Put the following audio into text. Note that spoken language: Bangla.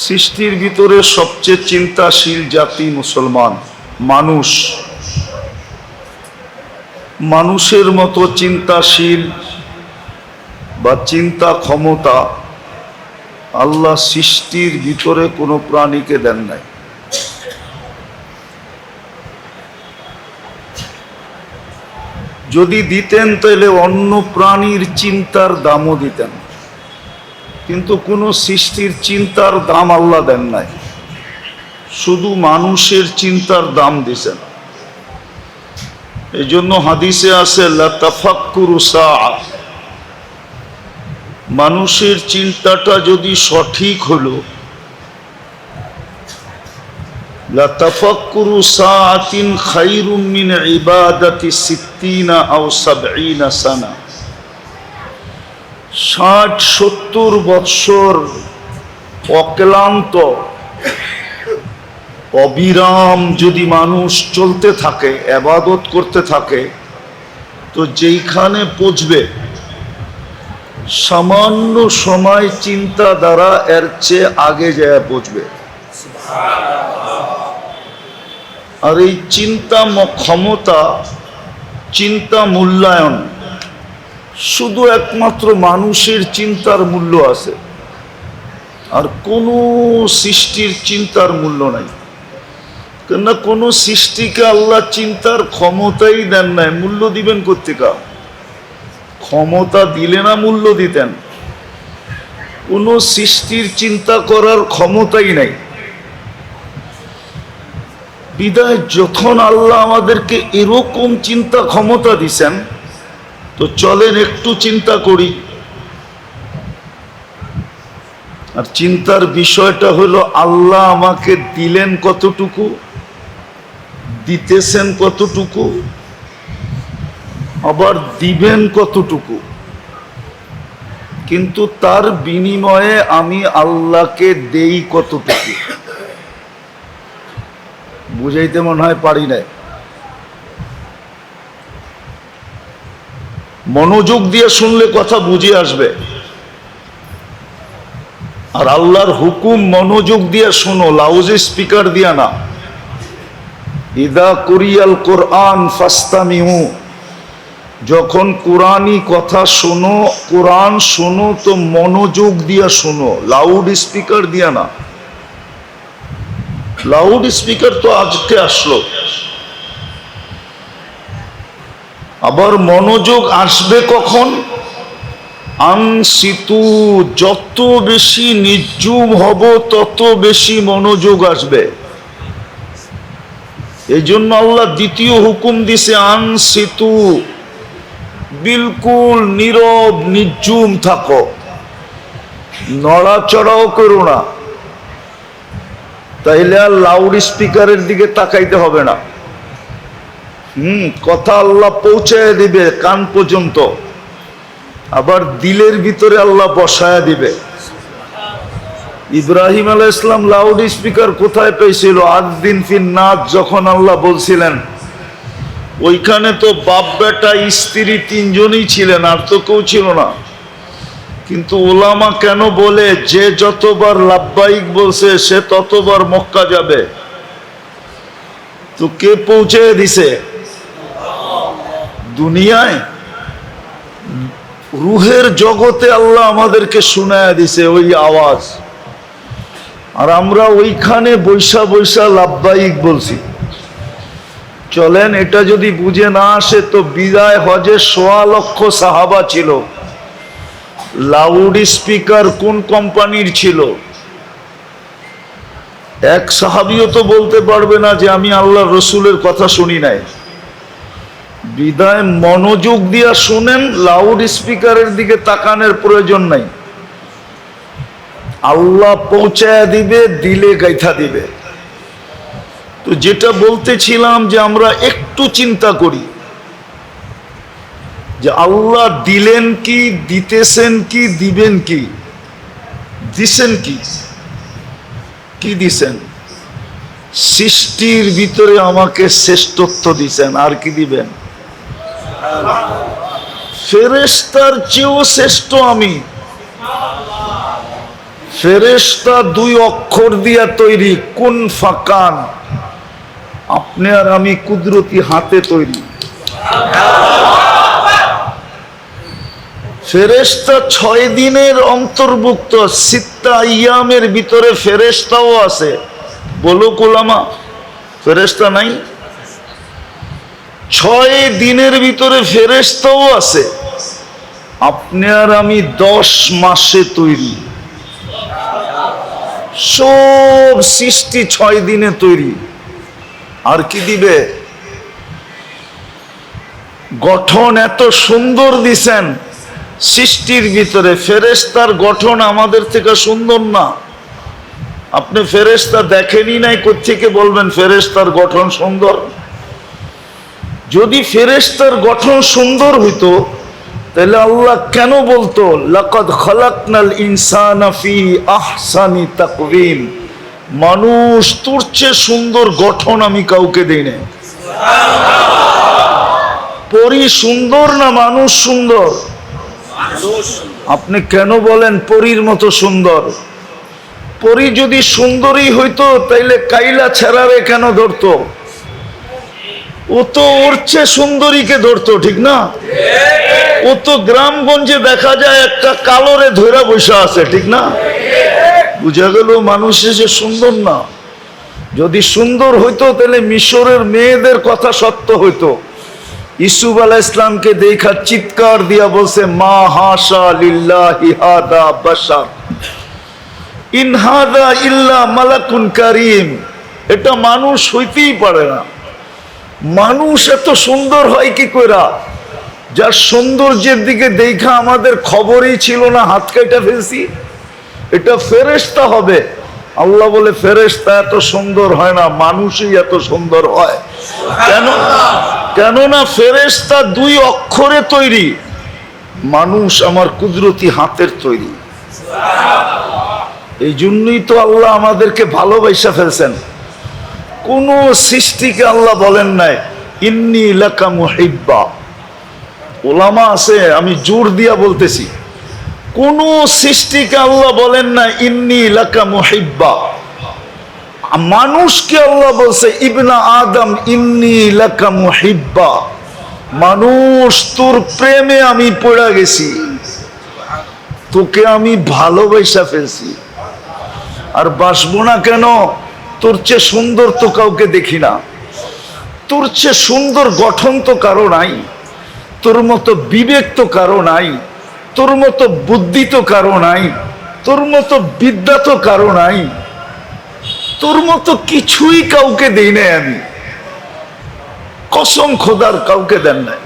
সৃষ্টির ভিতরে সবচেয়ে চিন্তাশীল জাতি মুসলমান। মানুষের মতো চিন্তাশীল বা চিন্তা ক্ষমতা আল্লাহ সৃষ্টির ভিতরে কোনো প্রাণীকে দেন নাই। যদি দিতেন তাহলে অন্য প্রাণীর চিন্তার দামও দিতেন, কিন্তু কোনো সৃষ্টির চিন্তার দাম আল্লাহ দেন নাই, শুধু মানুষের চিন্তার দাম দিছেন। এই জন্য হাদিসে আছে লাতাফাক্কুরু সাআ, মানুষের চিন্তাটা যদি সঠিক হলো, লাতাফাক্কুরু সাআতিন খায়রুম মিন ইবাদাতি 60 আও 70 সানা। 60-70 বৎসর অক্লান্ত অবিরাম যদি মানুষ চলতে থাকে, ইবাদত করতে থাকে, তো যেইখানে পৌঁছবে সামান্য সময় চিন্তা দ্বারা এর চেয়ে আগে যায় পৌঁছবে। আর এই চিন্তা ক্ষমতা, চিন্তা মূল্যায়ন শুধু একমাত্র মানুষের চিন্তার মূল্য আছে, আর কোনো সৃষ্টির চিন্তার মূল্য নাই। কেননা কোনো সৃষ্টিকে আল্লাহ চিন্তার ক্ষমতাই দেন নাই, মূল্য দিবেন কোত্থেকে? ক্ষমতা দিলে না মূল্য দিতেন। কোনো সৃষ্টির চিন্তা করার ক্ষমতাই নাই। বিদায় যখন আল্লাহ আমাদেরকে এরকম চিন্তা ক্ষমতা দিছেন, তো চলেন একটু চিন্তা করি। আর চিন্তার বিষয়টা হলো আল্লাহ আমাকে দিলেন কতটুকু, দিতেছেন কতটুকু, আবার দিবেন কতটুকু, কিন্তু তার বিনিময়ে আমি আল্লাহকে দেই কতটুকু। বুঝাইতে মনে হয় পারি নাই। মনোযোগ দিয়ে শুনলে কথা বুঝে আসবে। আর আল্লাহর হুকুম মনোযোগ দিয়ে শোনো, লাউড স্পিকার দিয়া না। ইদা কুরিয়াল কোরআন ফাস্তামিউ, যখন কোরআনী কথা শোনো, কোরআন শোনো তো মনোযোগ দিয়া শোনো, লাউড স্পিকার দিয়া না। লাউড স্পিকার তো আজকে আসলো, আবার মনোযোগ আসবে কখন? আনসিতু, যত বেশি নির্জুম হব তত বেশি মনোযোগ আসবে। এই জন্য আল্লাহ দ্বিতীয় হুকুম দিছে আনসিতু, বিলকুল নীরব নির্জুম থাকো, নড়াচড়াও করো না। তাইলে আর লাউড স্পিকারের দিকে তাকাইতে হবে না। কথা আল্লাহ পৌঁছায় দিবে কান পর্যন্ত, আবার দিলের ভিতরে আল্লাহ বসায় দিবে। ইব্রাহিম আলাইহিস সালাম লাউড স্পিকার কোথায় পেয়েছিল? আদ-দিন ফিন-নাস যখন আল্লাহ বলছিলেন, ওইখানে তো বাপ বেটা স্ত্রী 3 জনই ছিলেন, আর তো কেউ ছিল না। কিন্তু ওলামা কেন বলে যে যতবার লাব্বাইক বলছে সে ততবার মক্কা যাবে? তো কে পৌঁছে দিছে? দুনিয়ায় রুহের জগতে আল্লাহ আমাদেরকে শোনায় দিছে ওই আওয়াজ, আর আমরা ওইখানে বৈশা বৈশা লাব্বাইক বলছি। চলেন, এটা যদি বুঝে না আসে তো বিদায় হজে 1.25 লক্ষ সাহাবা ছিল। লাউড স্পিকার কোন কোম্পানির ছিল? এক সাহাবিও তো বলতে পারবে না যে আমি আল্লাহ রসুলের কথা শুনি নাই। বিদায় মনোযোগ দিয়া শুনেন, লাউড স্পিকারের দিকে তাকানোর প্রয়োজন নাই। আল্লাহ পৌঁছায় দিবে, দিলে গাইথা দিবে। তো যেটা বলতেছিলাম যে আমরা একটু চিন্তা করি যে আল্লাহ দিলেন কি, দিতেছেন কি, দিবেন কি, দিছেন কি, কি দিছেন? সৃষ্টির ভিতরে আমাকে শ্রেষ্ঠত্ব দিছেন, আর কি দিবেন? ফেরেশতার চেয়েও শ্রেষ্ঠ আমি। ফেরেশতা দুই অক্ষর দিয়া তৈরি, কুন ফাকান। আপনি আর আমি কুদরতি হাতে তৈরি। ফেরেশতা 6 দিনের অন্তর্ভুক্ত, সিত্তা আইয়ামের ভিতরে ফেরেশতাও আছে। বলুক উলামা, ফেরেশতা নাই? 6 দিনের ভিতরে ফেরেশতাও আছে। আপনি আর আমি 10 মাসে তৈরি। সব সৃষ্টি 6 দিনে তৈরি। আর কি দিবে? গঠন এত সুন্দর দিছেন সৃষ্টির ভিতরে। ফেরেশতার গঠন আমাদের থেকে সুন্দর না। আপনি ফেরেশতা দেখেনি নাই, কোত্থেকে বলবেন ফেরেশতার গঠন সুন্দর? যদি ফেরেশতার গঠন সুন্দর হইতো তাহলে আল্লাহ কেন বলতো লাকাদ খালাকনাল ইনসানা ফি আহসানি তাকওয়িম? মানুষ তোর চেয়ে সুন্দর গঠন আমি কাউকে দেই না। পরী সুন্দর না মানুষ সুন্দর? আপনি কেন বলেন পরীর মতো সুন্দর? পরী যদি সুন্দরী হইতো তাইলে কাইলা ছেড়ারে কেন ধরতো? ও তো ওর চেয়ে সুন্দরীকে ধরতো, ঠিক না? ও তো গ্রামগঞ্জে দেখা যায় একটা কালোরে ধইরা বসে আছে, ঠিক না? বুঝা গেল মানুষ যে সুন্দর না। যদি সুন্দর হইতো তাহলে মিশরের মেয়েদের কথা সত্য হইতো। ইউসুফ আলাইহিস সালামকে দেখা চিৎকার দিয়া বলছে, মা হাশা লিল্লাহি হাদা বাশার ইন হাদা ইল্লা মালাকুন কারীম। এটা মানুষ হইতেই পারে না। মানুষ এত সুন্দর হয় কি কইরা? যার সৌন্দর্যের দিকে দেখা আমাদের খবরই ছিল না, হাত কাটা ফেলছি। এটা ফেরেশতা হবে। আল্লাহ বলে ফেরেশতা এত সুন্দর হয় না, মানুষই এত সুন্দর হয়। কেননা ফেরেশতা 2 অক্ষরে তৈরি, মানুষ আমার কুদরতি হাতের তৈরি। এই জন্যই তো আল্লাহ আমাদেরকে ভালোবাসা ফেলছেন। কোন সৃষ্টিকে আল্লাহ বলেন নাই ইন্নী লাকা মুহিব্বা। ওলামা আছে, আমি জোর দিয়া বলতেছি, কোন সৃষ্টিকে আল্লাহ বলেন না ইন্নী লাকা মুহিব্বা। মানুষকে আল্লাহ বলছে ইবনা আদম ইন্নী লাকা মুহিব্বা। মানুষ তোর প্রেমে আমি পড়ে গেছি, তোকে আমি ভালোবাসা ফেলছি। আর বাসবো না কেন? তোর চেয়ে সুন্দর তো কাউকে দেখি না, তোর চেয়ে সুন্দর গঠন তো কারো নাই, তোর মতো বিবেক তো কারো নাই, তোর মতো বুদ্ধি তো কারো নাই, তোর মতো বিদ্যা তো কারো নাই, তোর মতো কিছুই কাউকে দেই নাই আমি। কসম খোদার কাউকে দেন নাই।